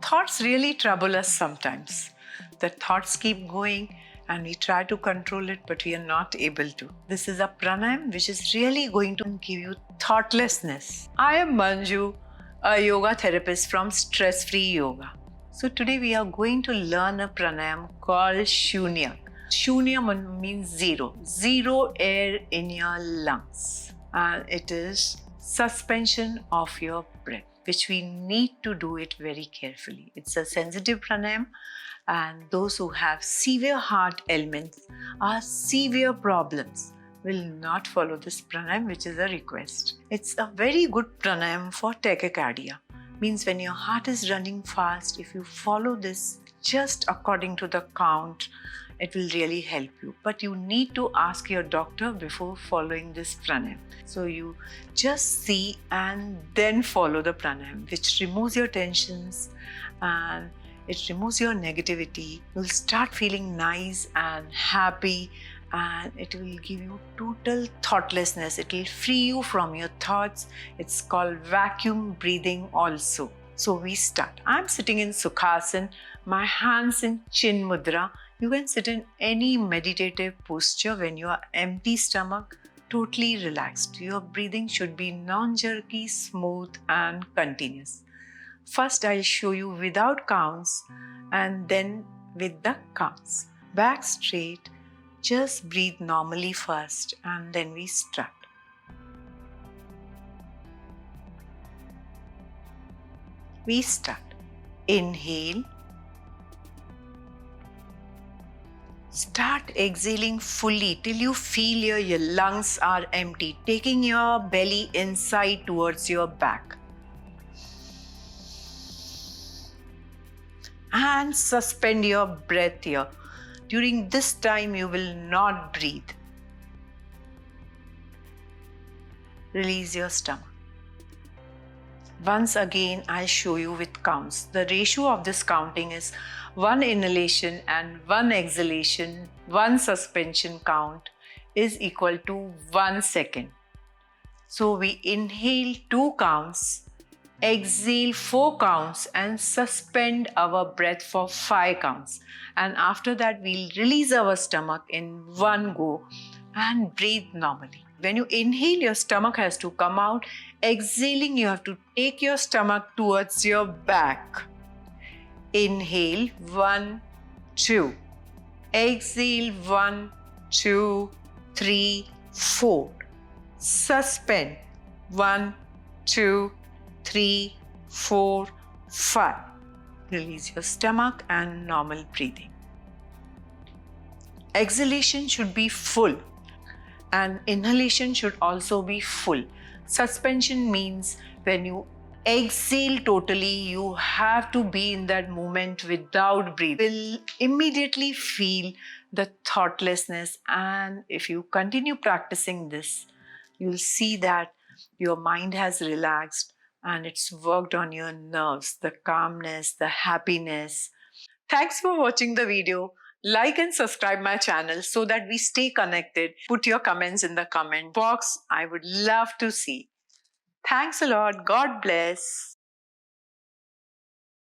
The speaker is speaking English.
Thoughts really trouble us sometimes. The thoughts keep going and we try to control it, but we are not able to. This is a pranayam which is really going to give you thoughtlessness. I am Manju, a yoga therapist from Stressfree Yoga. So today we are going to learn a pranayam called Shunyaka. Shunya means zero. Zero air in your lungs. And it is suspension of your breath, which we need to do it very carefully. It's a sensitive pranayam, and those who have severe heart ailments or severe problems will not follow this pranayam, which is a request. It's a very good pranayam for tachycardia. Means when your heart is running fast, if you follow this just according to the count, it will really help you. But you need to ask your doctor before following this pranayam. So you just see and then follow the pranayam, which removes your tensions and it removes your negativity. You'll start feeling nice and happy, and it will give you total thoughtlessness. It will free you from your thoughts. It's called vacuum breathing also. So we start. I'm sitting in Sukhasana, my hands in Chin Mudra. You can sit in any meditative posture when you are empty stomach, totally relaxed. Your breathing should be non-jerky, smooth and continuous. First, I'll show you without counts and then with the counts. Back straight, just breathe normally first and then we start. We start. Inhale. Start exhaling fully till you feel your lungs are empty, taking your belly inside towards your back. And suspend your breath here. During this time, you will not breathe. Release your stomach. Once again, I'll show you with counts. The ratio of this counting is 1 inhalation and 1 exhalation, 1 suspension count is equal to 1 second. So we inhale 2 counts, exhale 4 counts and suspend our breath for 5 counts. And after that, we'll release our stomach in one go and breathe normally. When you inhale, your stomach has to come out. Exhaling, you have to take your stomach towards your back. Inhale, 1, 2. Exhale, 1, 2, 3, 4. Suspend, 1, 2, 3, 4, 5. Release your stomach and normal breathing. Exhalation should be full and inhalation should also be full. Suspension means when you exhale totally, you have to be in that moment without breathing. You will immediately feel the thoughtlessness, and if you continue practicing this, you'll see that your mind has relaxed and it's worked on your nerves, the calmness, the happiness. Thanks for watching the video. Like and subscribe my channel so that we stay connected. Put your comments in the comment box. I would love to see. Thanks a lot. God bless.